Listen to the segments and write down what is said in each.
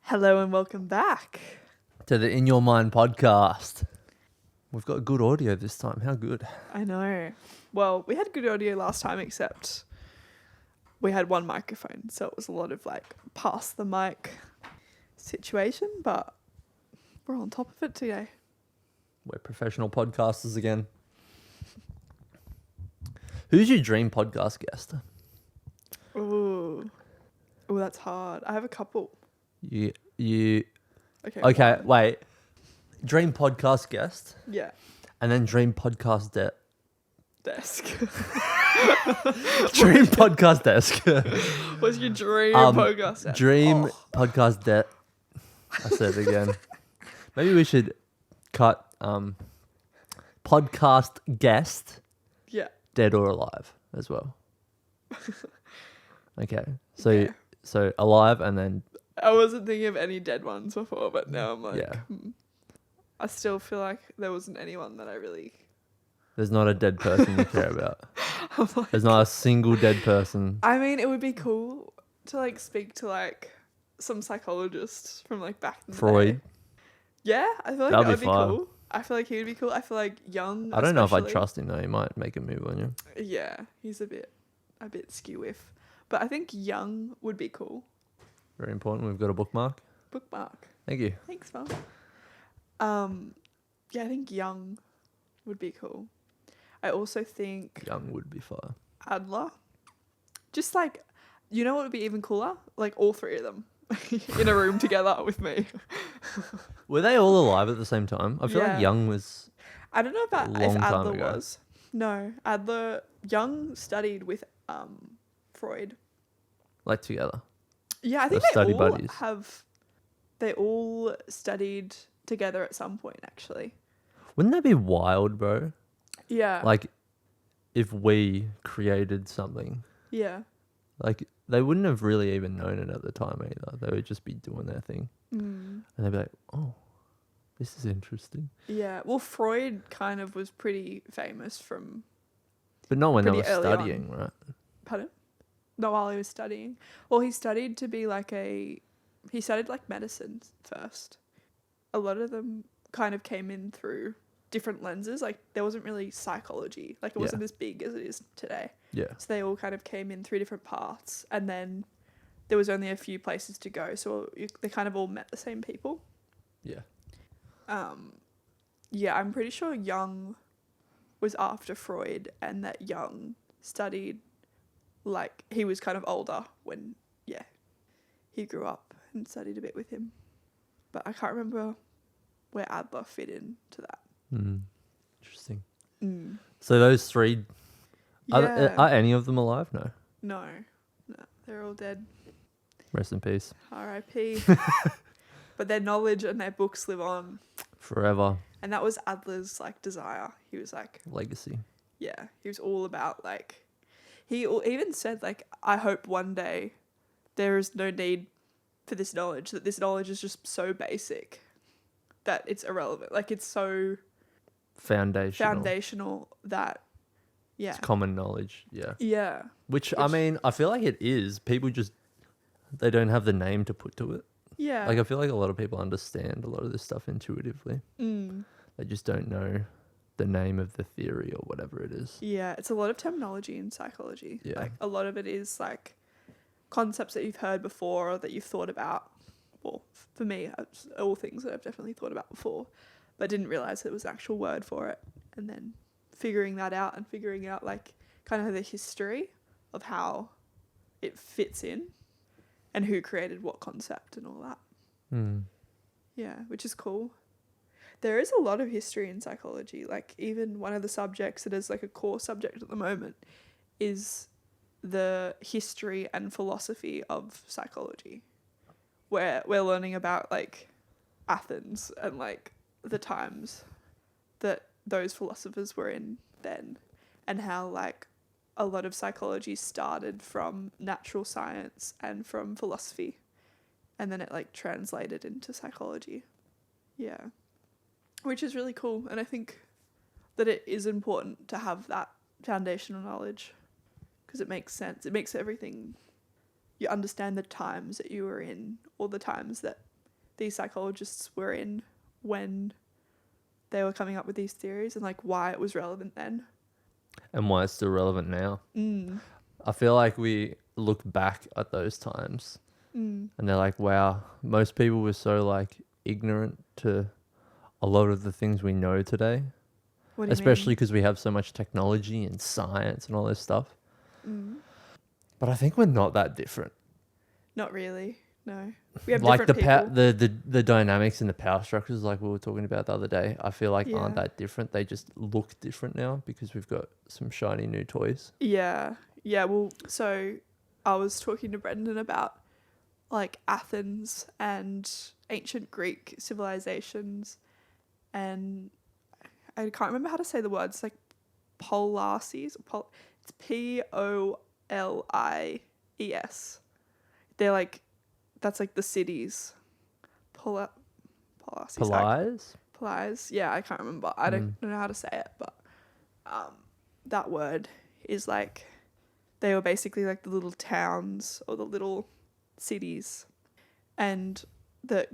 Hello and welcome back. To the In Your Mind podcast. We've got good audio this time. How good? I know. Well, we had good audio last time, except we had one microphone, so it was a lot of like pass the mic situation, but we're on top of it today. We're professional podcasters again. Who's your dream podcast guest? Ooh, that's hard. I have a couple. You. Okay. Okay, wait. Dream podcast guest, Yeah. and then dream podcast Desk. dream podcast desk. What's your dream podcast? Desk? Dream podcast I said it again. Maybe we should cut podcast guest, Yeah. dead or alive as well. Okay, so Yeah. so alive and then I wasn't thinking of any dead ones before, but now I'm like, yeah. I still feel like there wasn't anyone that I really... There's not a dead person you care about. I'm like, There's not a single dead person. I mean, it would be cool to like speak to like some psychologists from like back in the Freud. day. Yeah, I feel like That'd that would be be fun. cool. I feel like he would be cool. I feel like Young. I don't know if I'd especially- trust him though. He might make a move on you. Yeah, he's a bit skew-iff, but I think Young would be cool. Very important. We've got a bookmark. Bookmark. Thank you. Thanks, Mum. Yeah, I think Young would be cool. I also think Young would be fire. Adler. Just like, you know what would be even cooler? Like all three of them in a room together with me. Were they all alive at the same time? I feel Yeah. like Young was. I don't know about A if long time Adler ago. was. No, Young studied with Freud. Like together. Yeah, I think They're they study all buddies. they all studied together at some point actually. Wouldn't that be wild, bro? Yeah. Like, if we created something, yeah. like they wouldn't have really even known it at the time either. They would just be doing their thing, and they'd be like, "Oh, this is interesting." Yeah. Well, Freud kind of was pretty famous from... But not when they were Pretty early on. studying, right? Pardon? No, while he was studying. Well, he studied to be like he studied like medicine first. A lot of them kind of came in through different lenses. Like there wasn't really psychology. Like it wasn't as big as it is today. Yeah. So they all kind of came in through different paths. And then there was only a few places to go. So they kind of all met the same people. Yeah. Yeah, I'm pretty sure Jung was after Freud and that Jung studied, like, he was kind of older when, he grew up and studied a bit with him. But I can't remember where Adler fit into that. Interesting. Mm. So those three, Yeah. are any of them alive? No. No, they're all dead. Rest in peace. R.I.P. But their knowledge and their books live on. Forever. And that was Adler's, like, desire. He was like, Legacy. yeah, he was all about, like, he even said, like, I hope one day there is no need for this knowledge, that this knowledge is just so basic that it's irrelevant. Like, it's so foundational that, yeah. It's common knowledge. Yeah. Yeah. Which, I mean, I feel like it is. People just, they don't have the name to put to it. Yeah. Like, I feel like a lot of people understand a lot of this stuff intuitively. They just don't know the name of the theory or whatever it is. Yeah, it's a lot of terminology in psychology. Yeah. Like, a lot of it is, like, concepts that you've heard before or that you've thought about. Well, for me, it's all things that I've definitely thought about before, but didn't realise there was an actual word for it. And then figuring that out and figuring out, like, kind of the history of how it fits in and who created what concept and all that. Yeah, which is cool. There is a lot of history in psychology. Like, even one of the subjects that is like a core subject at the moment is the history and philosophy of psychology, where we're learning about, like, Athens and, like, the times that those philosophers were in then, and how, like, a lot of psychology started from natural science and from philosophy, and then it, like, translated into psychology. Yeah. Which is really cool. And I think that it is important to have that foundational knowledge because it makes sense. It makes everything, you understand the times that you were in or the times that these psychologists were in when they were coming up with these theories, and like why it was relevant then. And why it's still relevant now. Mm. I feel like we look back at those times and they're like, wow, most people were so like ignorant to a lot of the things we know today. What do you Especially mean? because we have so much technology and science and all this stuff. Mm. But I think we're not that different. Not really. No. We have Like different people. the dynamics and the power structures, like we were talking about the other day, I feel like aren't Yeah. that different. They just look different now because we've got some shiny new toys. Yeah. Yeah. Well, so I was talking to Brendan about like Athens and ancient Greek civilizations, and I can't remember how to say the words, like Polises. It's Polies. They're like, that's like the cities. Polises. Polize? Polies. Yeah, I can't remember. I don't know how to say it, but that word is like, they were basically like the little towns or the little cities. And the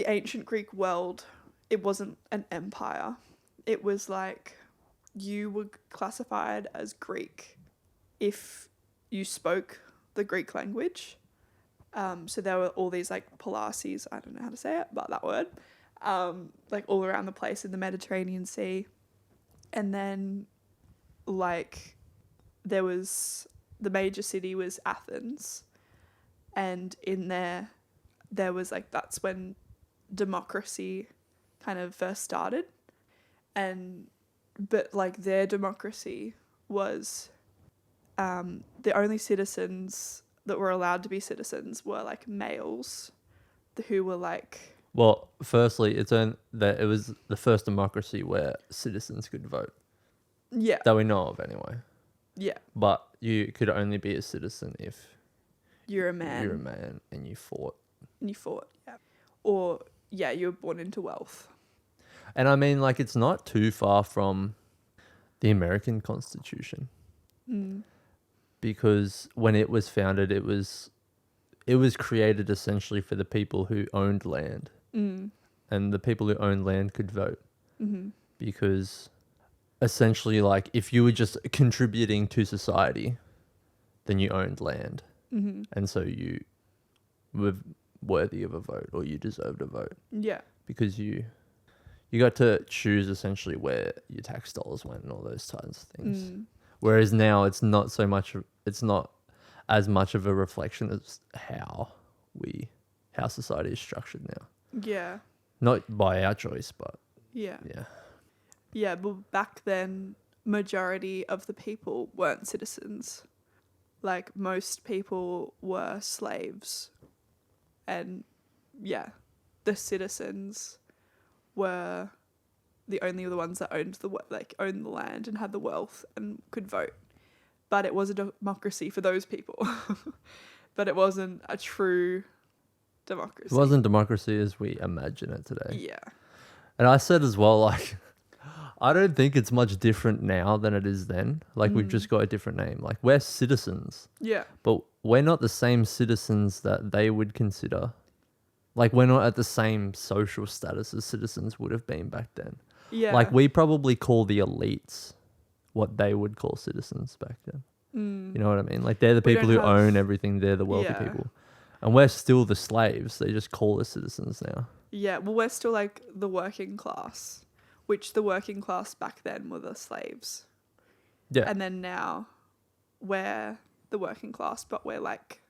ancient Greek world, it wasn't an empire. It was like you were classified as Greek if you spoke the Greek language. So there were all these like polises, I don't know how to say it, but that word, like all around the place in the Mediterranean Sea. And then like there was, the major city was Athens, and in there was like, that's when democracy kind of first started. But like their democracy was, the only citizens that were allowed to be citizens were like males who were like, Well, firstly, it was the first democracy where citizens could vote. yeah, That we know of anyway. yeah, But you could only be a citizen if you're a man. you're a man and you fought. And you fought, yeah. Or, yeah, you were born into wealth. And I mean, like, it's not too far from the American Constitution. Because when it was founded, it was created essentially for the people who owned land. And the people who owned land could vote. Because essentially, like, if you were just contributing to society, then you owned land. And so you were worthy of a vote, or you deserved a vote. Yeah. Because you got to choose essentially where your tax dollars went and all those kinds of things. Whereas now it's not as much of a reflection as how society is structured now. Yeah. Not by our choice, but Yeah. yeah. Yeah, but back then, majority of the people weren't citizens. Like, most people were slaves. And, yeah, the citizens were the ones that owned the land and had the wealth and could vote. But it was a democracy for those people. But it wasn't a true democracy. It wasn't democracy as we imagine it today. Yeah. And I said as well, like, I don't think it's much different now than it is then. Like, we've just got a different name. Like, we're citizens. Yeah. But we're not the same citizens that they would consider. Like, we're not at the same social status as citizens would have been back then. Yeah. Like, we probably call the elites what they would call citizens back then. You know what I mean? Like, they're the We people don't who have- own everything. They're the wealthy Yeah. people. And we're still the slaves. They just call us citizens now. Yeah, well, we're still like the working class, which the working class back then were the slaves. Yeah. And then now we're the working class, but we're like,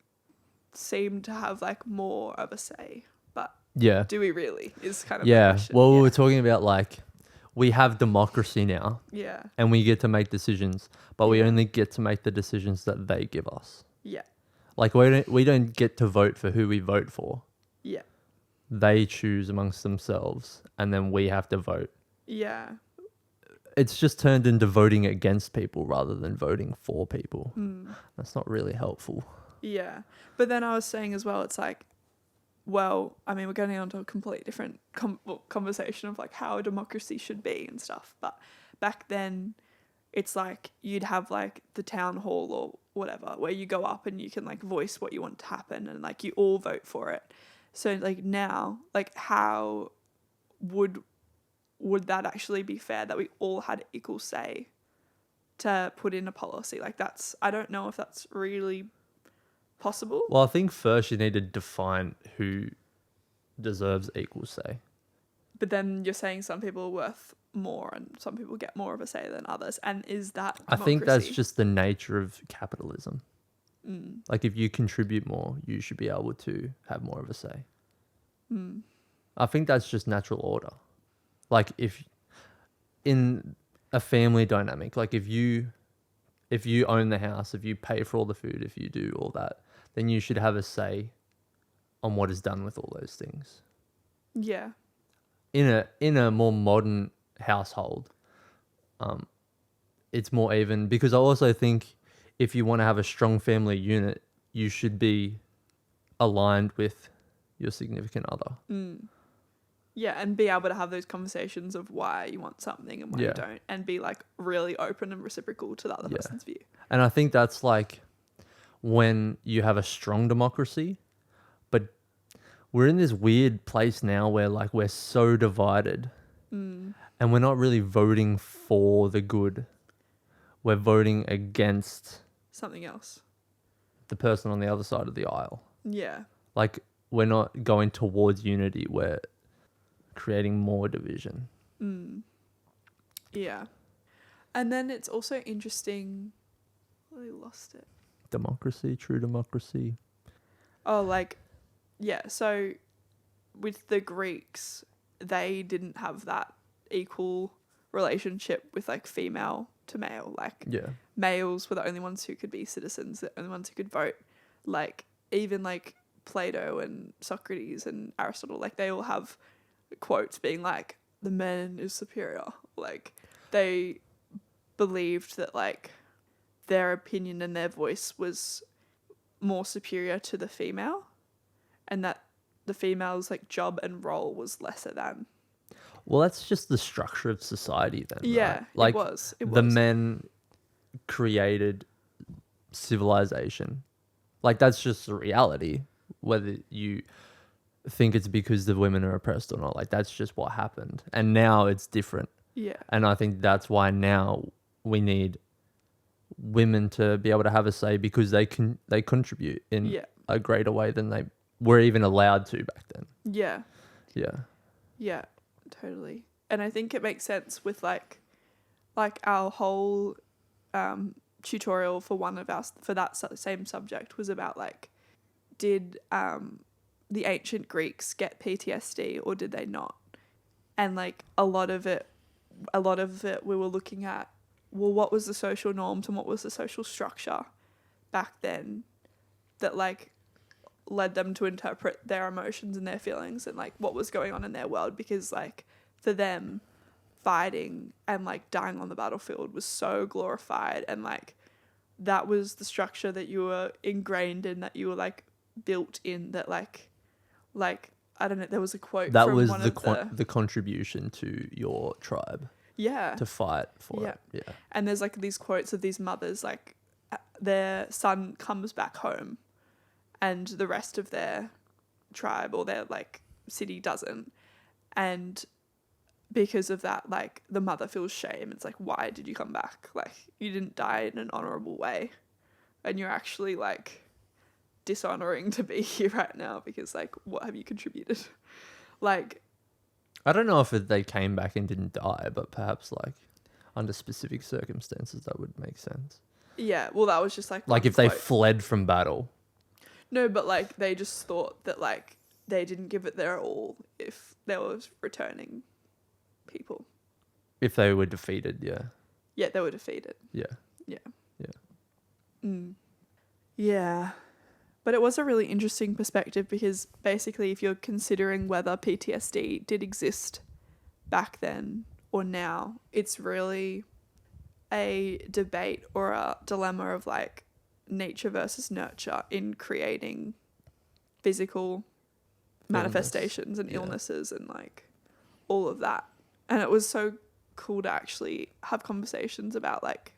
seem to have like more of a say. But Yeah. do we really? Is kind of the Yeah. question. Well, yeah. we were talking about, like, we have democracy now Yeah. and we get to make decisions, but we Yeah. only get to make the decisions that they give us. Yeah. Like, we don't get to vote for who we vote for. Yeah. They choose amongst themselves and then we have to vote. Yeah. It's just turned into voting against people rather than voting for people. That's not really helpful. Yeah. But then I was saying as well, it's like, well, I mean, we're getting onto a completely different conversation of like how a democracy should be and stuff. But back then, it's like you'd have like the town hall or whatever where you go up and you can like voice what you want to happen and like you all vote for it. So like now, like how would that actually be fair that we all had equal say to put in a policy? Like I don't know if that's really possible. Well, I think first you need to define who deserves equal say. But then you're saying some people are worth more and some people get more of a say than others. And is that democracy? I think that's just the nature of capitalism. Mm. Like if you contribute more, you should be able to have more of a say. Mm. I think that's just natural order. Like if in a family dynamic, like if you own the house, if you pay for all the food, if you do all that, then you should have a say on what is done with all those things. Yeah. In a more modern household, it's more even, because I also think if you want to have a strong family unit, you should be aligned with your significant other. Mm. Yeah, and be able to have those conversations of why you want something and why you don't, and be like really open and reciprocal to the other person's view. And I think that's like when you have a strong democracy, but we're in this weird place now where like we're so divided and we're not really voting for the good. We're voting against something else. The person on the other side of the aisle. Yeah. Like we're not going towards unity. We're creating more division. Yeah. And then it's also interesting. I lost it. Democracy, true democracy. Oh, like, yeah. So with the Greeks, they didn't have that equal relationship with like female to male. Like, males were the only ones who could be citizens, the only ones who could vote. Like, even like Plato and Socrates and Aristotle, like they all have quotes being like, the man is superior. Like, they believed that like their opinion and their voice was more superior to the female, and that the female's like job and role was lesser than. Well, that's just the structure of society then. Yeah, right? Like it was. The men created civilization. Like that's just the reality. Whether you think it's because the women are oppressed or not, like that's just what happened. And now it's different. Yeah. And I think that's why now we need women to be able to have a say, because they contribute in a greater way than they were even allowed to back then. Yeah. Yeah. Yeah, totally. And I think it makes sense with like our whole tutorial for one of us for that same subject was about like, did the ancient Greeks get PTSD or did they not? And like a lot of it we were looking at, well, what was the social norms and what was the social structure back then that like led them to interpret their emotions and their feelings and like what was going on in their world, because like for them fighting and like dying on the battlefield was so glorified, and like that was the structure that you were ingrained in, that you were like built in, that like I don't know, there was a quote that from was one the contribution to your tribe. Yeah. To fight for it. Yeah. And there's like these quotes of these mothers, like their son comes back home and the rest of their tribe or their like city doesn't. And because of that, like the mother feels shame. It's like, why did you come back? Like you didn't die in an honorable way. And you're actually like dishonoring to be here right now because like, what have you contributed? Like, I don't know if they came back and didn't die, but perhaps like under specific circumstances that would make sense. Yeah, well, that was just like if they fled from battle. No, but like they just thought that like they didn't give it their all if there was returning people. If they were defeated, yeah. Yeah, they were defeated. Yeah. Yeah. Yeah. Yeah. But it was a really interesting perspective because basically if you're considering whether PTSD did exist back then or now, it's really a debate or a dilemma of like nature versus nurture in creating physical manifestations and illnesses and like all of that. And it was so cool to actually have conversations about like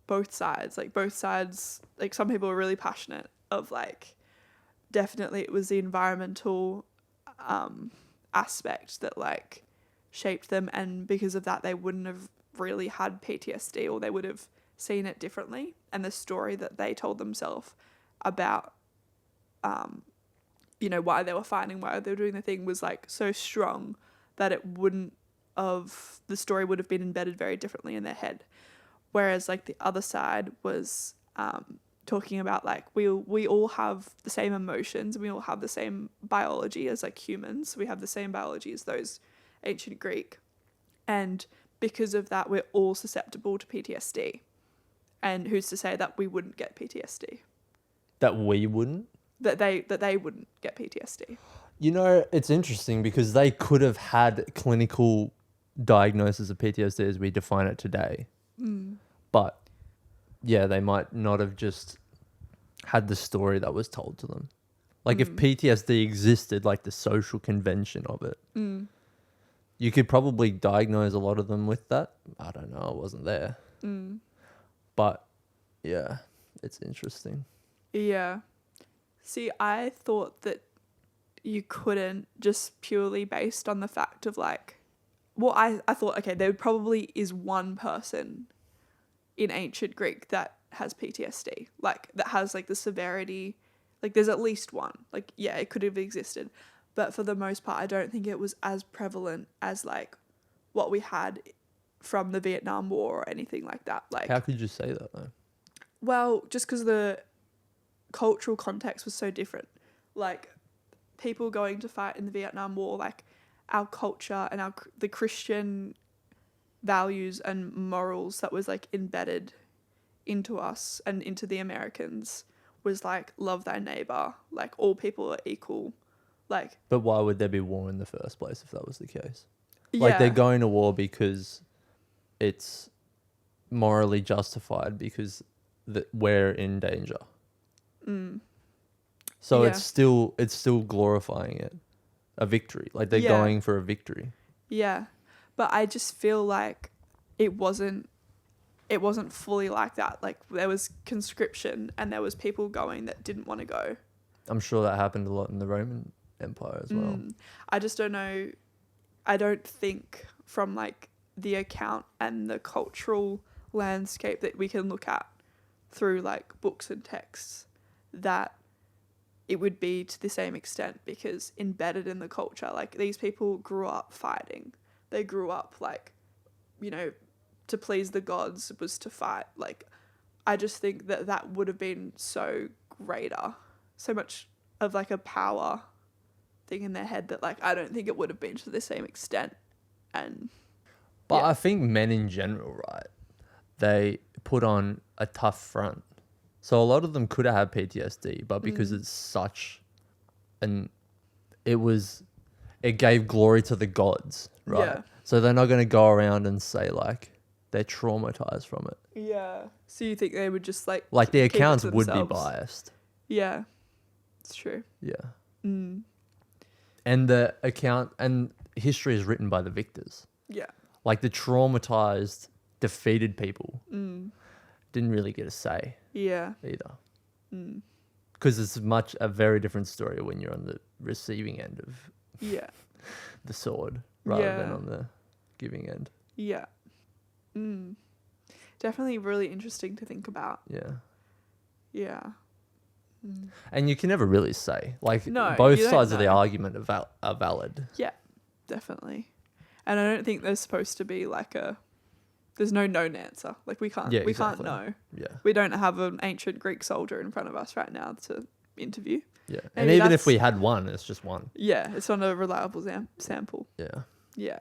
both sides. Like some people were really passionate of like, definitely it was the environmental aspect that like shaped them, and because of that they wouldn't have really had PTSD, or they would have seen it differently, and the story that they told themselves about you know, why they were fighting, why they were doing the thing was like so strong that it wouldn't of the story would have been embedded very differently in their head. Whereas like the other side was talking about like we all have the same emotions, we all have the same biology as like humans. We have the same biology as those ancient Greek, and because of that we're all susceptible to PTSD. And who's to say that we wouldn't get PTSD? That we wouldn't? That they wouldn't get PTSD. You know, it's interesting because they could have had clinical diagnosis of PTSD as we define it today. But yeah, they might not have just had the story that was told to them. Like if PTSD existed, like the social convention of it, you could probably diagnose a lot of them with that. I don't know, I wasn't there. But yeah, it's interesting. Yeah. See, I thought that you couldn't, just purely based on the fact of like, well, I thought, okay, there probably is one person in ancient Greek that has PTSD, like that has like the severity, like there's at least one. Like, yeah, it could have existed. But for the most part, I don't think it was as prevalent as like what we had from the Vietnam War or anything like that. Like, how could you say that though? Well, just because the cultural context was so different. Like, people going to fight in the Vietnam War, like our culture and the Christian values and morals that was like embedded into us and into the Americans was like love thy neighbor, like all people are equal. Like, but why would there be war in the first place if that was the case? yeah. Like they're going to war because it's morally justified because we're in danger. So Yeah. it's still glorifying it, a victory. Like they're going for a victory. Yeah, but I just feel like it wasn't fully like that. Like there was conscription and there was people going that didn't want to go. I'm sure that happened a lot in the Roman Empire as well. I just don't know. I don't think from like the account and the cultural landscape that we can look at through like books and texts that it would be to the same extent, because embedded in the culture, like these people grew up fighting. They grew up like, you know, to please the gods was to fight. Like, I just think that would have been so greater, so much of like a power thing in their head that like I don't think it would have been to the same extent. But I think men in general, right, they put on a tough front. So a lot of them could have had PTSD, but because it's such it gave glory to the gods, right? Yeah. So they're not going to go around and say like they're traumatized from it. Yeah. So you think they would just like the keep it accounts to would be themselves? biased. Yeah. It's true. Yeah. And the account and history is written by the victors. Yeah. Like the traumatized, defeated people didn't really get a say. Yeah. Either. Because it's a very different story when you're on the receiving end of the sword rather than on the giving end. Yeah. Definitely really interesting to think about. Yeah. Yeah. And you can never really say. Like, No, both you don't sides of the know. argument are valid. Yeah, definitely. And I don't think there's supposed to be like there's no known answer. Like we can't exactly. know. Yeah. We don't have an ancient Greek soldier in front of us right now to interview. Yeah. Maybe And even if that's- we had one, it's just one. Yeah, it's not a reliable sample. Yeah. Yeah.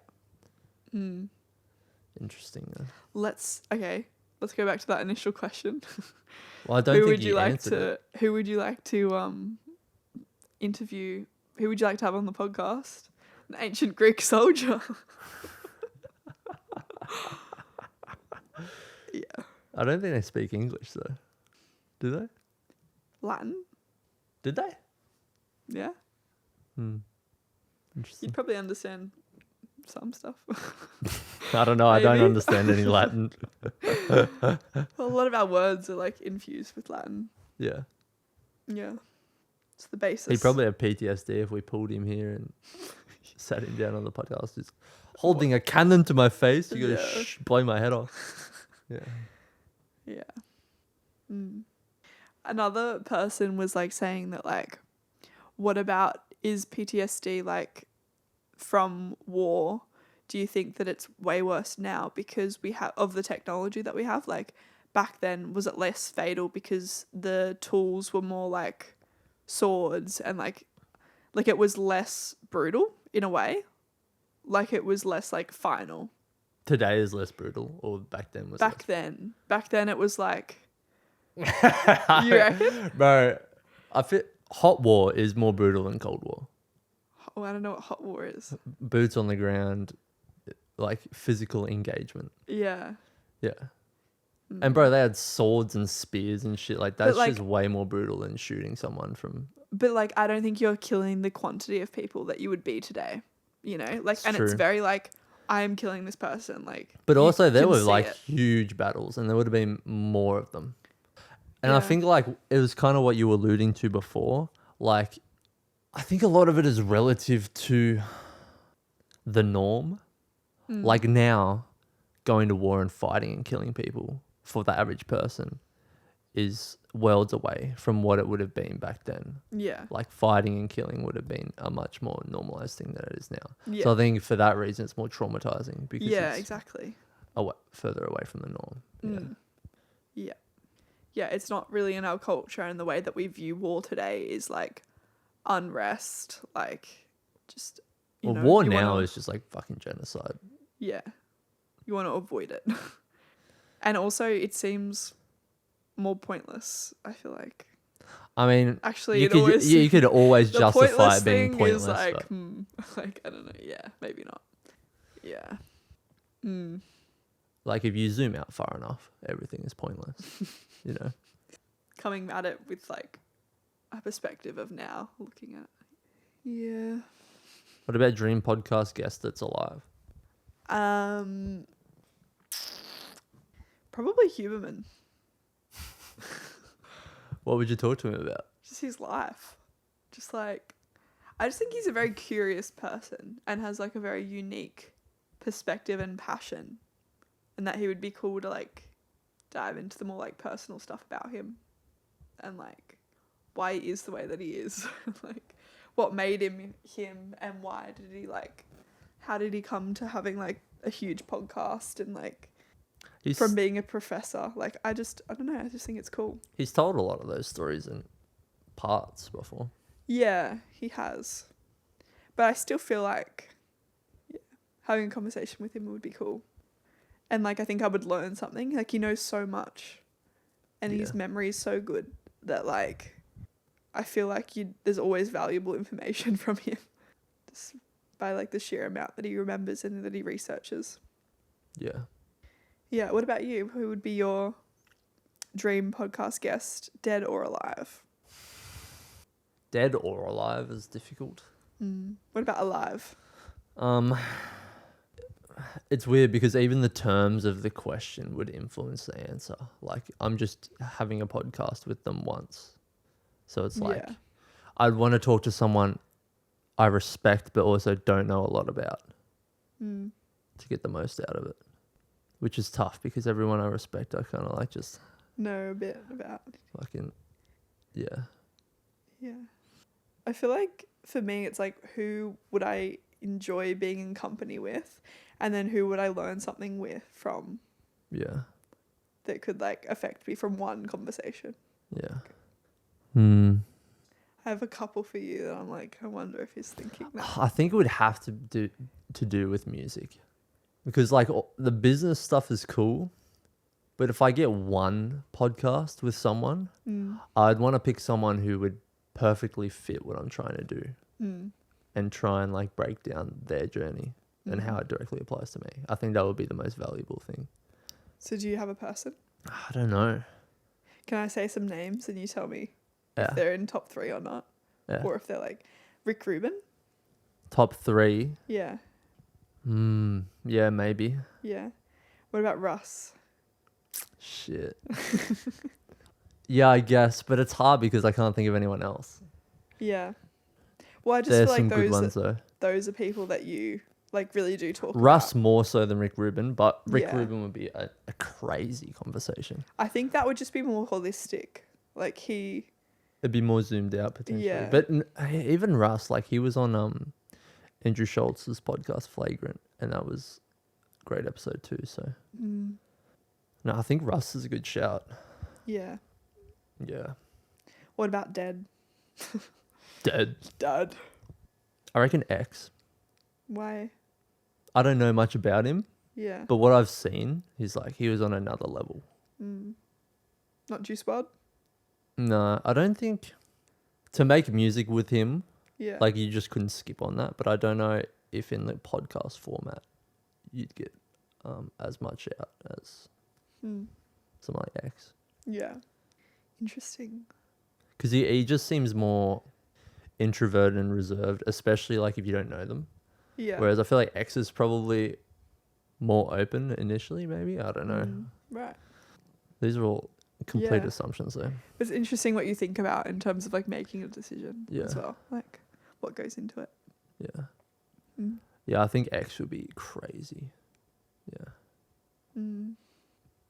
Interesting. Though. Let's go back to that initial question. Well, I don't Who think would you like answered to it. Who would you like to interview? Who would you like to have on the podcast? An ancient Greek soldier. Yeah. I don't think they speak English though. Do they? Latin? Did they? Yeah. Interesting. You'd probably understand some stuff. I don't know. I don't Maybe. understand any Latin. Well, a lot of our words are like infused with Latin. Yeah. Yeah. It's the basis. He'd probably have PTSD if we pulled him here and sat him down on the podcast, just holding a cannon to my face. You gotta blow my head off. Yeah. Yeah. Another person was like saying that like, what about, is PTSD like from war? Do you think that it's way worse now because we have of the technology that we have? Like back then, was it less fatal because the tools were more like swords and like it was less brutal in a way? Like it was less like final. Today is less brutal, or back then was Back then it was like, you reckon? Bro, I feel hot war is more brutal than cold war. Oh, I don't know what hot war is. Boots on the ground, like physical engagement. Yeah. Yeah. And bro, they had swords and spears and shit. Like that's like, just way more brutal than shooting someone from. But like, I don't think you're killing the quantity of people that you would be today. You know, like, and true. it's very like, I am killing this person. Like, but also there were like huge battles, and there would have been more of them. And I think like it was kind of what you were alluding to before. Like, I think a lot of it is relative to the norm. Like now, going to war and fighting and killing people for the average person is worlds away from what it would have been back then. Yeah. Like fighting and killing would have been a much more normalized thing than it is now. Yeah. So I think for that reason, it's more traumatizing because it's exactly. further away from the norm. Yeah. Yeah, it's not really in our culture, and the way that we view war today is like unrest, like just, you know, war now is just like fucking genocide. Yeah. You want to avoid it. And also it seems more pointless, I feel like. I mean, actually, you could always justify it being pointless. Is like, like, I don't know. Yeah, maybe not. Yeah. Like if you zoom out far enough, everything is pointless. You know. Coming at it with like a perspective of now, looking at it. Yeah. What about dream podcast guest that's alive? Probably Huberman. What would you talk to him about? Just his life. Just like, I just think he's a very curious person and has like a very unique perspective and passion, and that he would be cool to like dive into the more like personal stuff about him and like why he is the way that he is. Like what made him him, and why did he like, how did he come to having like a huge podcast, and like from being a professor. Like I don't know, I just think it's cool. He's told a lot of those stories in parts before. Yeah, he has. But I still feel like having a conversation with him would be cool. And like I think I would learn something. Like he knows so much, and his memory is so good that like I feel like there's always valuable information from him, just by like the sheer amount that he remembers and that he researches. Yeah. Yeah. What about you? Who would be your dream podcast guest, dead or alive? Dead or alive is difficult. What about alive? It's weird because even the terms of the question would influence the answer. Like I'm just having a podcast with them once. So it's like, I'd want to talk to someone I respect but also don't know a lot about to get the most out of it, which is tough because everyone I respect I kind of like just know a bit about. Fucking, yeah. Yeah. I feel like for me it's like, who would I enjoy being in company with, and then who would I learn something from? Yeah. That could like affect me from one conversation. Yeah. I have a couple for you that I'm like, I wonder if he's thinking that. I think it would have to do with music, because like the business stuff is cool, but if I get one podcast with someone, I'd want to pick someone who would perfectly fit what I'm trying to do and try and like break down their journey and how it directly applies to me. I think that would be the most valuable thing. So do you have a person? I don't know. Can I say some names and you tell me if they're in top 3 or not? Yeah. Or if they're like Rick Rubin? Top 3? Yeah. Yeah, maybe. Yeah. What about Russ? Shit. Yeah, I guess, but it's hard because I can't think of anyone else. Yeah. Well, I just There's feel some like good ones though. those are people that you like really do talk Russ about. more so than Rick Rubin, but Rick Yeah. Rubin would be a crazy conversation. I think that would just be more holistic. Like It'd be more zoomed out potentially. Yeah. But even Russ, like he was on Andrew Schultz's podcast Flagrant, and that was a great episode too. So no, I think Russ is a good shout. Yeah. Yeah. What about Dead? Dead. Dad. I reckon X. Why? I don't know much about him, Yeah. but what I've seen, he's like he was on another level. Not Juice WRLD? No, I don't think to make music with him, Yeah. like you just couldn't skip on that. But I don't know if in the podcast format you'd get as much out as someone like X. Yeah. Interesting. Because he just seems more introverted and reserved, especially like if you don't know them. Yeah. Whereas I feel like X is probably more open initially, maybe. I don't know. Right. These are all complete Yeah. assumptions though. It's interesting what you think about in terms of like making a decision as Yeah. well. Like what goes into it. Yeah. Yeah, I think X would be crazy. Yeah.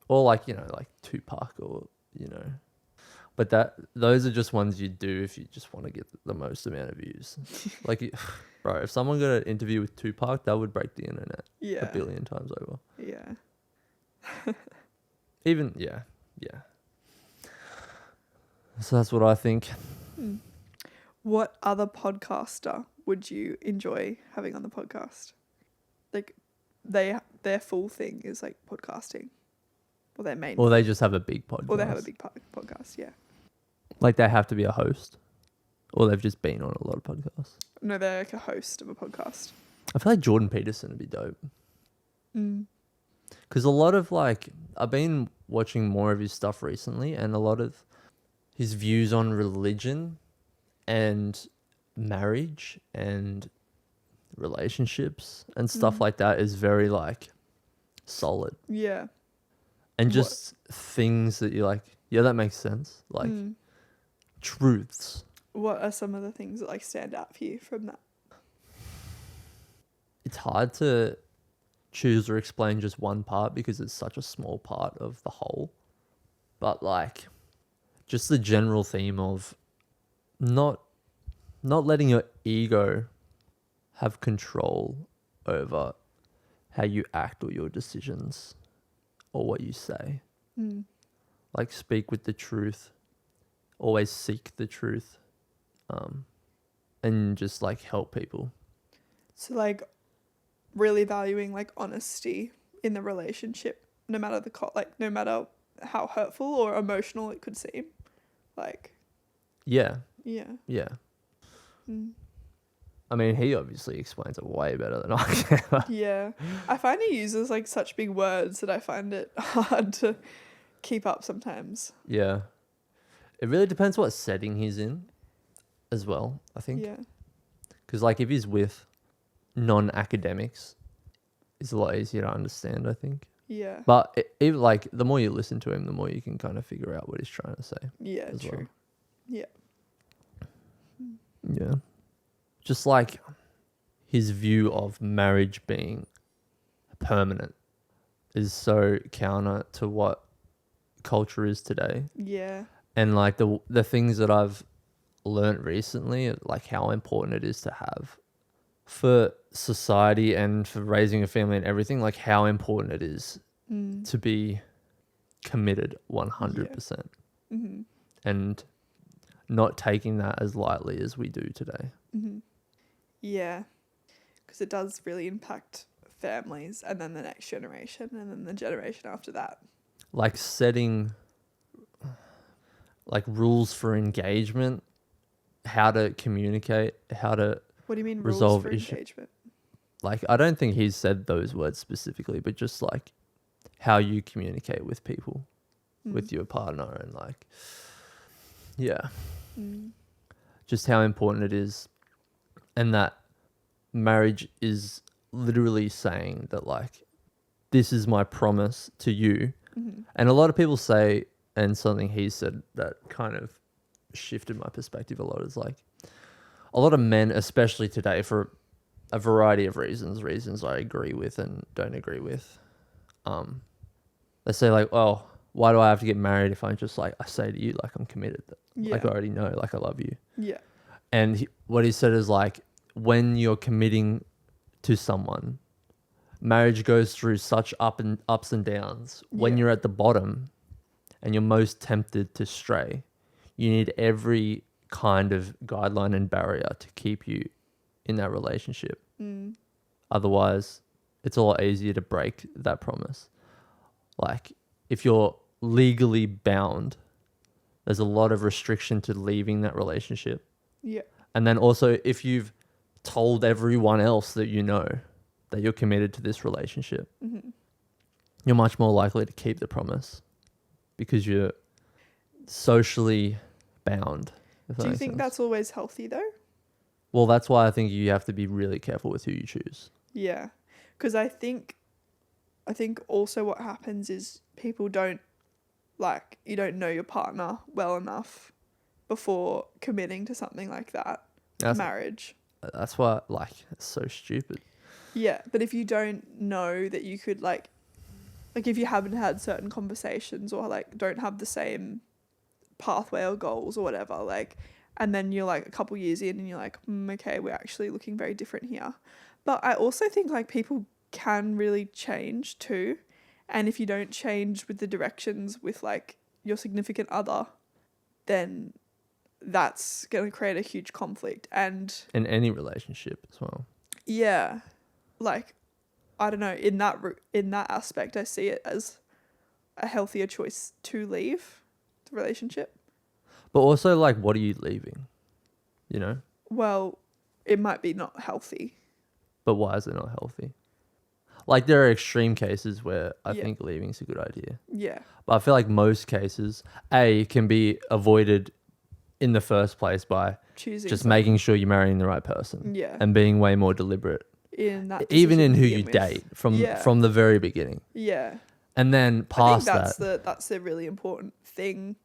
Or like, like Tupac or, But those are just ones you do if you just want to get the most amount of views. Like, bro, if someone got an interview with Tupac, that would break the internet Yeah. 1 billion times over. Yeah. Even, yeah. So that's what I think. What other podcaster would you enjoy having on the podcast? Like their full thing is like podcasting. Or their main. Or they just have a big podcast. Or they have a big podcast, yeah. Like they have to be a host. Or they've just been on a lot of podcasts. No, they're like a host of a podcast. I feel like Jordan Peterson would be dope. Because a lot of I've been watching more of his stuff recently, and a lot of his views on religion and marriage and relationships and stuff like that is very solid. Yeah. And just things that you're like, yeah, that makes sense. Truths. What are some of the things that stand out for you from that? It's hard to choose or explain just one part because it's such a small part of the whole. But just the general theme of not letting your ego have control over how you act or your decisions or what you say. Speak with the truth. Always seek the truth. And just help people. So really valuing honesty in the relationship, no matter no matter how hurtful or emotional it could seem. Yeah. Yeah. I mean, he obviously explains it way better than I can. Yeah. I find he uses such big words that I find it hard to keep up sometimes. Yeah. It really depends what setting he's in as well, I think. Yeah. Because if he's with non-academics, it's a lot easier to understand, I think. Yeah. But the more you listen to him, the more you can kind of figure out what he's trying to say. Yeah, as true. well. Yeah. Yeah. Just his view of marriage being permanent is so counter to what culture is today. Yeah. And the things that I've learnt recently, how important it is to have for society and for raising a family and everything, how important it is to be committed 100%. And not taking that as lightly as we do today. Yeah. Because it does really impact families and then the next generation and then the generation after that. Setting rules for engagement, how to communicate, how to What do you mean resolve rules for engagement? I don't think he's said those words specifically, but just how you communicate with people, with your partner, and just how important it is, and that marriage is literally saying that this is my promise to you. And a lot of people say, and something he said that kind of shifted my perspective a lot is a lot of men, especially today, for a variety of reasons I agree with and don't agree with. They say like, oh, why do I have to get married if I'm just like, I say to you, like I'm committed. Like I already know, like I love you. Yeah. And what he said is like, when you're committing to someone, marriage goes through such ups and downs. When you're at the bottom and you're most tempted to stray, you need every kind of guideline and barrier to keep you in that relationship. Otherwise, it's a lot easier to break that promise. Like if you're legally bound, there's a lot of restriction to leaving that relationship. Yeah. And then also if you've told everyone else that you know that you're committed to this relationship, you're much more likely to keep the promise because you're socially bound. Do you think that's always healthy though? Well, that's why I think you have to be really careful with who you choose. Yeah. Because I think also what happens is people don't, like, you don't know your partner well enough before committing to something like that. Marriage. That's why, like, it's so stupid. Yeah, but if you don't know that you could, like if you haven't had certain conversations or, like, don't have the same pathway or goals or whatever, like, and then you're, like, a couple years in and you're like, okay, we're actually looking very different here. But I also think, like, people can really change too. And if you don't change with the directions with, like, your significant other, then that's going to create a huge conflict. And in any relationship as well. Yeah. Like, I don't know, in that aspect, I see it as a healthier choice to leave the relationship. But also, like, what are you leaving? You know? Well, it might be not healthy. But why is it not healthy? Like, there are extreme cases where I think leaving is a good idea. Yeah. But I feel like most cases, can be avoided in the first place by choosing just making sure you're marrying the right person. Yeah. And being way more deliberate. In that even in who you you date from the very beginning. Yeah. And then past I think that's the really important thing,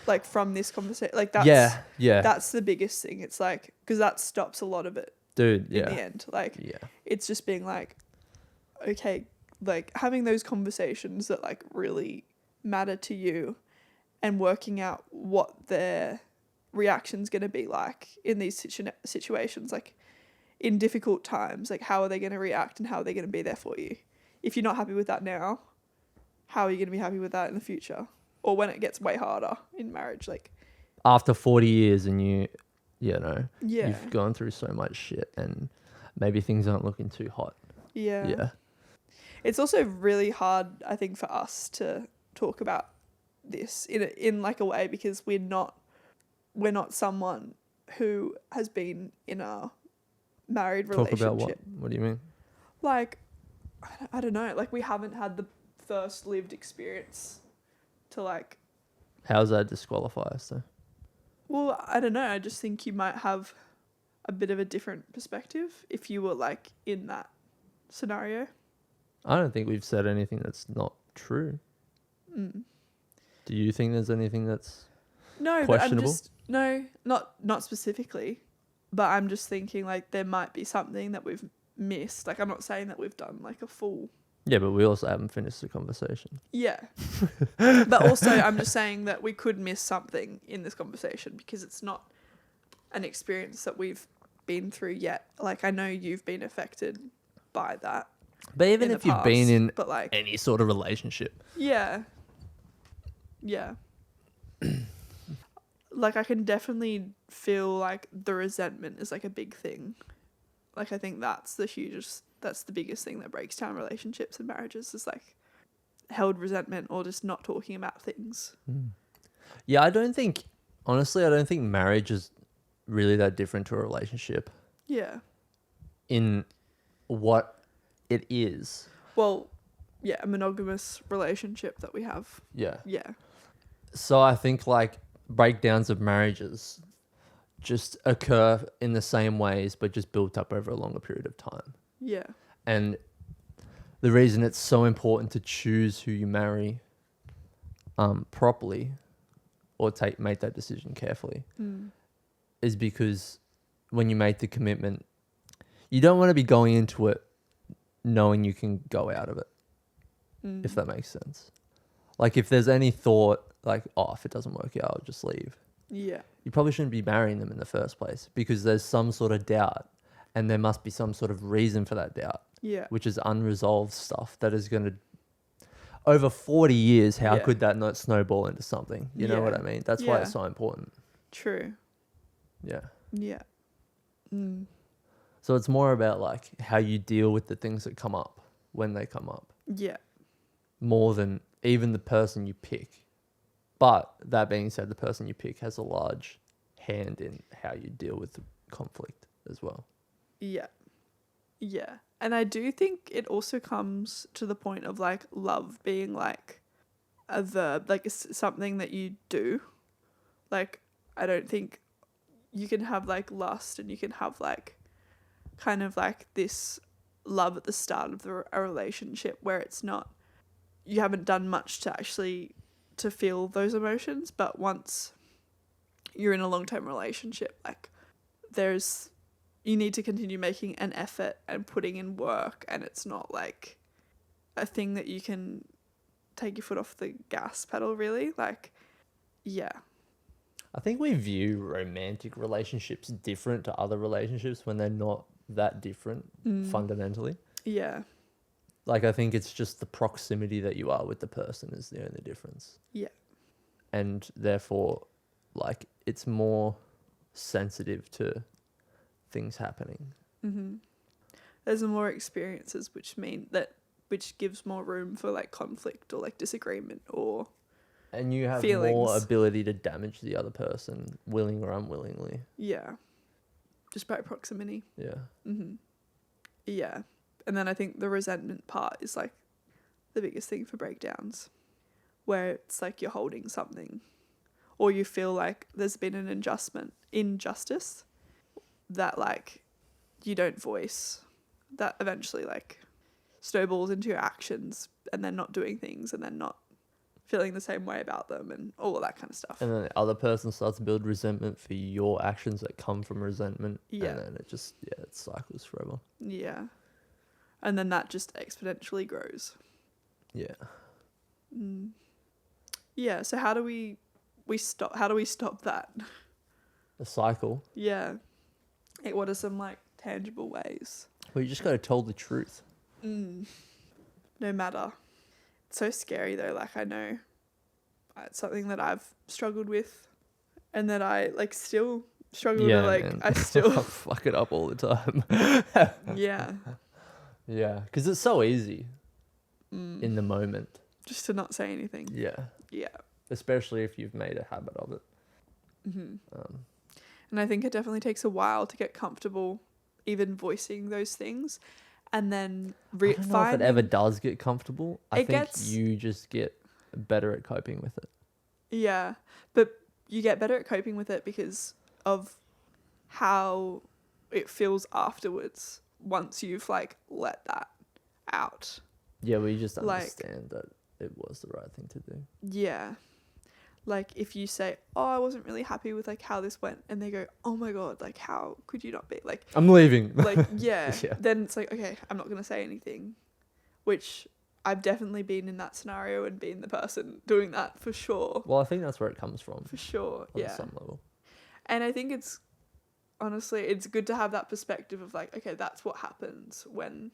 like, from this conversation. Like, that's that's the biggest thing. It's like, because that stops a lot of it. Dude, in the end. Like, it's just being like, okay, like, having those conversations that, like, really matter to you and working out what their reaction's going to be like in these situations, like, in difficult times, like, how are they going to react and how are they going to be there for you? If you're not happy with that now, how are you going to be happy with that in the future? Or when it gets way harder in marriage, like, after 40 years and you've gone through so much shit and maybe things aren't looking too hot. Yeah. It's also really hard, I think, for us to talk about this in like a way, because we're not someone who has been in a married relationship. Talk about what? What do you mean? Like, I don't know. Like, we haven't had the first lived experience to, like... How's that disqualify us though? Well, I don't know. I just think you might have a bit of a different perspective if you were, like, in that scenario. I don't think we've said anything that's not true. Do you think there's anything that's questionable? No, not specifically. But I'm just thinking, like, there might be something that we've missed. Like, I'm not saying that we've done, like, a full... Yeah, but we also haven't finished the conversation. Yeah. But also, I'm just saying that we could miss something in this conversation because it's not an experience that we've been through yet. Like, I know you've been affected by that. But even if you've been in like, any sort of relationship. Yeah. Like, I can definitely feel like the resentment is, like, a big thing. Like, I think that's the biggest thing that breaks down relationships and marriages is, like, held resentment or just not talking about things. Yeah, I don't think marriage is really that different to a relationship. Yeah. In what it is. Well, yeah, a monogamous relationship that we have. Yeah. Yeah. So I think, like, breakdowns of marriages just occur in the same ways, but just built up over a longer period of time. Yeah. And the reason it's so important to choose who you marry properly or make that decision carefully is because when you make the commitment, you don't want to be going into it knowing you can go out of it, if that makes sense. Like if there's any thought like, oh, if it doesn't work out, I'll just leave. Yeah. You probably shouldn't be marrying them in the first place because there's some sort of doubt and there must be some sort of reason for that doubt. Yeah. Which is unresolved stuff that is going to, over 40 years, how Yeah. could that not snowball into something? You know what Yeah. I mean? That's why Yeah. it's so important. True. Yeah. Yeah. Mm. So it's more about like how you deal with the things that come up when they come up, Yeah. more than even the person you pick. But that being said, the person you pick has a large hand in how you deal with the conflict as well. Yeah. Yeah. And I do think it also comes to the point of like love being like a verb, like it's something that you do. Like, I don't think you can have like lust and you can have like kind of like this love at the start of a relationship where it's not, you haven't done much to actually to feel those emotions, but once you're in a long-term relationship, like you need to continue making an effort and putting in work, and it's not like a thing that you can take your foot off the gas pedal, really. Like, yeah. I think we view romantic relationships different to other relationships when they're not that different fundamentally. Yeah. Like, I think it's just the proximity that you are with the person is the only difference. Yeah. And therefore, like, it's more sensitive to things happening. Mm-hmm. There's more experiences which gives more room for like conflict or like disagreement or And you have feelings. more ability to damage the other person, willing or unwillingly. Yeah. Just by proximity. Yeah. Mm-hmm. Yeah. And then I think the resentment part is like the biggest thing for breakdowns, where it's like you're holding something or you feel like there's been an injustice that like you don't voice, that eventually like snowballs into your actions and then not doing things and then not feeling the same way about them and all of that kind of stuff. And then the other person starts to build resentment for your actions that come from resentment. Yeah. And then it cycles forever. Yeah. And then that just exponentially grows. Yeah. Mm. Yeah. So how do we stop that? A cycle. Yeah. Like, what are some like tangible ways? Well, you just got to tell the truth. No matter. It's so scary though. Like, I know it's something that I've struggled with and that I like still struggle to like, man. I still I fuck it up all the time. Yeah. Yeah. Because it's so easy in the moment. Just to not say anything. Yeah. Yeah. Especially if you've made a habit of it. Mm-hmm. And I think it definitely takes a while to get comfortable even voicing those things. And then I don't know if it ever does get comfortable. I think you just get better at coping with it. Yeah. But you get better at coping with it because of how it feels afterwards once you've like let that out. Yeah, we just Like, understand that it was the right thing to do. Yeah. Like if you say, oh, I wasn't really happy with like how this went, and they go, oh my God, like how could you not be like, I'm leaving. like, yeah. Yeah. Then it's like, okay, I'm not going to say anything, which I've definitely been in that scenario and been the person doing that for sure. Well, I think that's where it comes from. For sure. On Yeah. some level. And I think it's good to have that perspective of like, okay, that's what happens when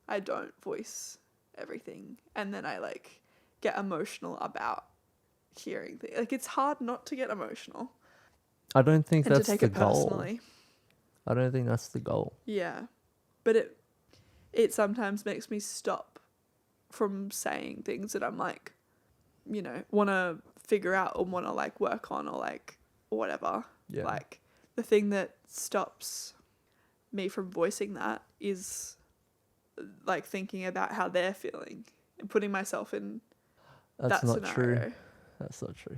I don't voice everything. And then I like get emotional about hearing things. Like it's hard not to get emotional. I don't think And that's to take the it goal. personally. I don't think that's the goal. Yeah. But it sometimes makes me stop from saying things that I'm like, you know, want to figure out or want to like work on or like whatever. Yeah. Like the thing that stops me from voicing that is like thinking about how they're feeling and putting myself in That's that not scenario. true. That's not true.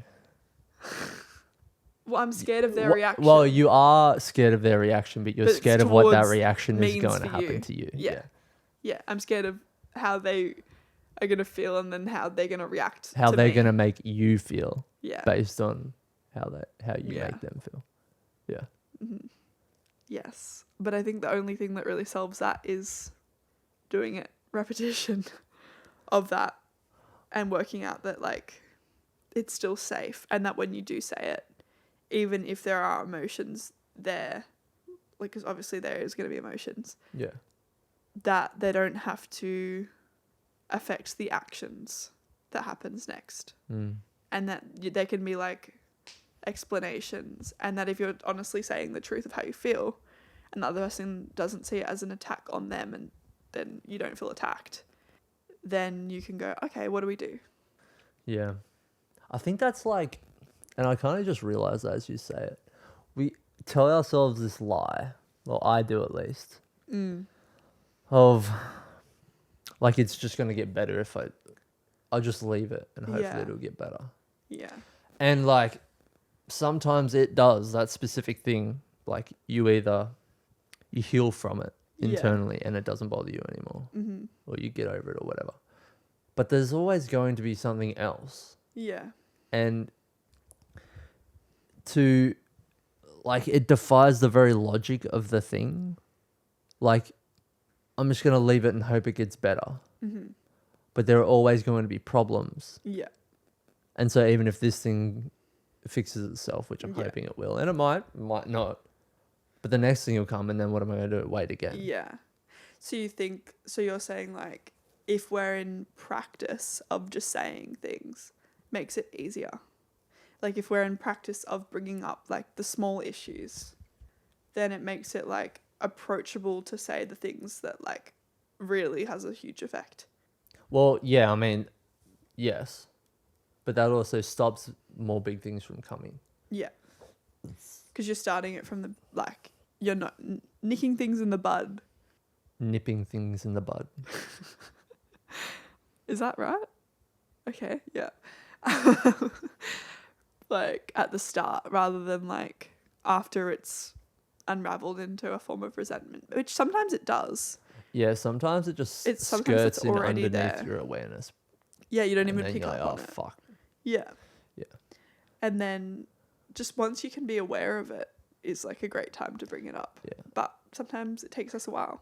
Well, I'm scared of their reaction. Well, you are scared of their reaction, but you're But scared of what that towards reaction is means going to for happen you. to you. Yeah. Yeah, I'm scared of how they are going to feel and then how they're going to react How to they're me. going to make you feel Yeah. based on how you Yeah. make them feel. Yeah. Mm-hmm. Yes. But I think the only thing that really solves that is doing it, repetition of that, and working out that, like, it's still safe, and that when you do say it, even if there are emotions there, like, because obviously there is going to be emotions, Yeah. that they don't have to affect the actions that happens next. And that there can be, like, explanations, and that if you're honestly saying the truth of how you feel and the other person doesn't see it as an attack on them, and then you don't feel attacked, then you can go, okay, what do we do? Yeah. I think that's like, and I kind of just realized that as you say it, we tell ourselves this lie, well, I do at least, of like, it's just going to get better if I'll just leave it and hopefully it'll get better. Yeah. And like, sometimes it does, that specific thing, like, you heal from it internally and it doesn't bother you anymore, or you get over it or whatever. But there's always going to be something else. Yeah. And to, like, it defies the very logic of the thing. Like, I'm just going to leave it and hope it gets better. But there are always going to be problems. Yeah. And so even if this thing fixes itself, which I'm hoping it will, and it might not, but the next thing will come, and then what am I going to do? Wait again. Yeah. So you're saying, like, if we're in practice of just saying things, makes it easier. Like, if we're in practice of bringing up, like, the small issues, then it makes it, like, approachable to say the things that, like, really has a huge effect. Well, yeah, I mean, yes. But that also stops more big things from coming. Yeah. Because you're starting it from the, like, you're not nicking things in the bud. Nipping things in the bud. Is that right? Okay, yeah. Like, at the start, rather than, like, after it's unraveled into a form of resentment, which sometimes it does. Yeah, sometimes it just Sometimes skirts it's in already underneath there. your awareness. Yeah, you don't And even then pick you're up like, on oh, it. fuck. Yeah. Yeah. And then just once you can be aware of it is, like, a great time to bring it up. Yeah. But sometimes it takes us a while.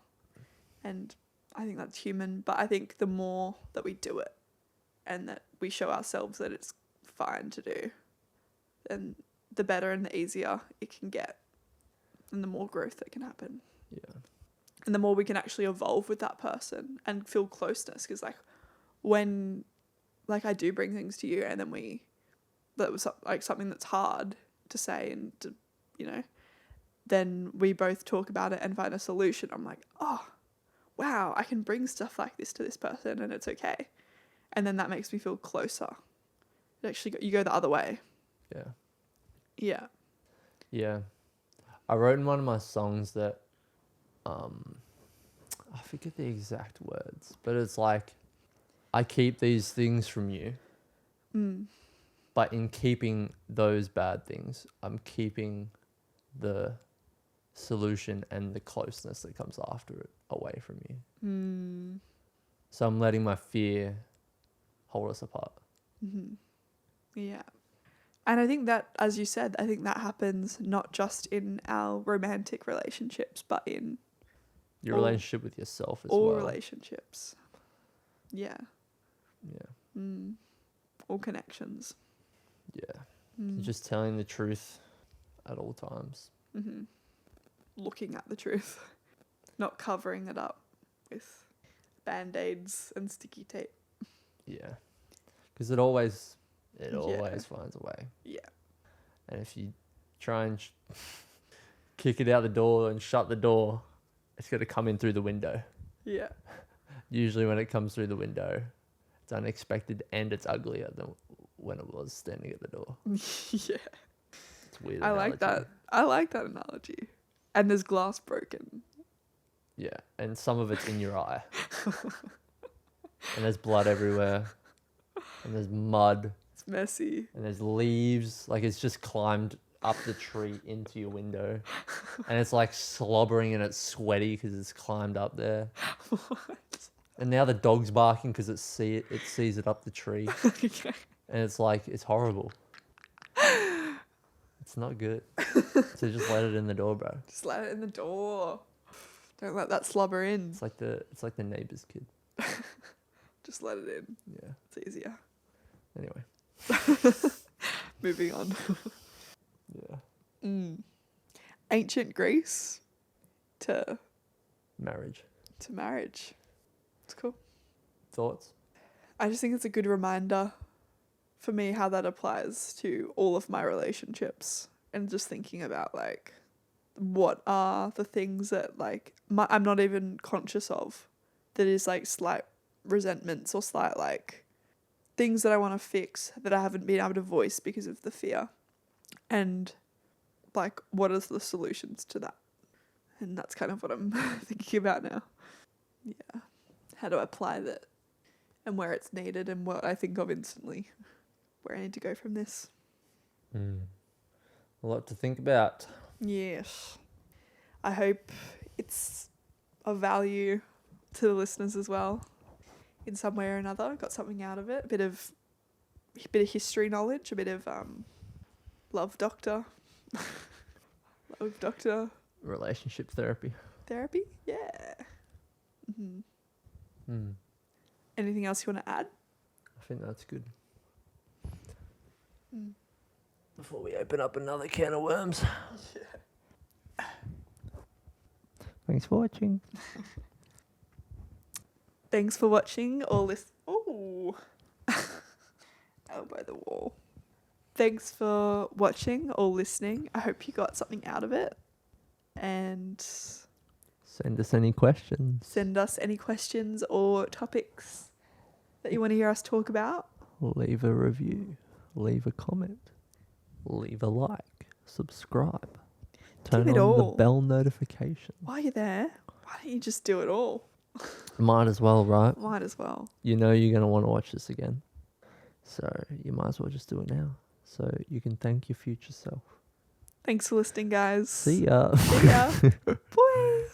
And I think that's human. But I think the more that we do it and that we show ourselves that it's fine to do, then the better and the easier it can get. And the more growth that can happen. Yeah. And the more we can actually evolve with that person and feel closeness. Because, like, when, like, I do bring things to you and then that was, like, something that's hard to say and to, you know, then we both talk about it and find a solution. I'm like, oh, wow, I can bring stuff like this to this person and it's okay. And then that makes me feel closer. It actually, you go the other way. Yeah. Yeah. Yeah. I wrote in one of my songs that, I forget the exact words, but it's like, I keep these things from you, but in keeping those bad things, I'm keeping the solution and the closeness that comes after it away from you. So I'm letting my fear hold us apart. Yeah. And I think that, as you said, I think that happens not just in our romantic relationships, but in your relationship with yourself as all well. relationships. Yeah. Yeah. All connections. Yeah. Just telling the truth at all times. Looking at the truth. Not covering it up with band-aids and sticky tape. Yeah. Because it always finds a way. Yeah. And if you try and kick it out the door and shut the door, it's going to come in through the window. Yeah. Usually when it comes through the window, it's unexpected and it's uglier than when it was standing at the door. Yeah. It's weird. I like that. I like that analogy. And there's glass broken. Yeah. And some of it's in your eye. And there's blood everywhere. And there's mud. It's messy. And there's leaves. Like, it's just climbed up the tree into your window. And it's like slobbering and it's sweaty because it's climbed up there. What? And now the dog's barking because it sees it up the tree. Okay. And it's like, it's horrible. It's not good. So just let it in the door, bro. Just let it in the door. Don't let that slobber in. It's like the neighbor's kid. Just let it in. Yeah. It's easier. Anyway. Moving on. Yeah. Ancient Greece to Marriage. marriage. It's cool. Thoughts? I just think it's a good reminder for me how that applies to all of my relationships, and just thinking about like what are the things that like I'm not even conscious of, that is like slight resentments or slight like things that I want to fix that I haven't been able to voice because of the fear, and like what are the solutions to that. And that's kind of what I'm thinking about now. Yeah. How do I apply that, and where it's needed, and what I think of instantly, where I need to go from this. A lot to think about. Yes. I hope it's of value to the listeners as well, in some way or another. Got something out of it. A bit of history knowledge, a bit of love doctor. Love doctor. Relationship therapy. Therapy? Yeah. Anything else you want to add? I think that's good. Before we open up another can of worms. Yeah. Thanks for watching. Thanks for watching or listen. Oh, elbow the wall. Thanks for watching or listening. I hope you got something out of it. And send us any questions. Send us any questions or topics that you want to hear us talk about. Leave a review. Leave a comment. Leave a like. Subscribe. Turn Do it on the all. bell notification. While you're there, why don't you just do it all? Might as well, right? Might as well. You know you're going to want to watch this again. So you might as well just do it now. So you can thank your future self. Thanks for listening, guys. See ya. See ya. Bye.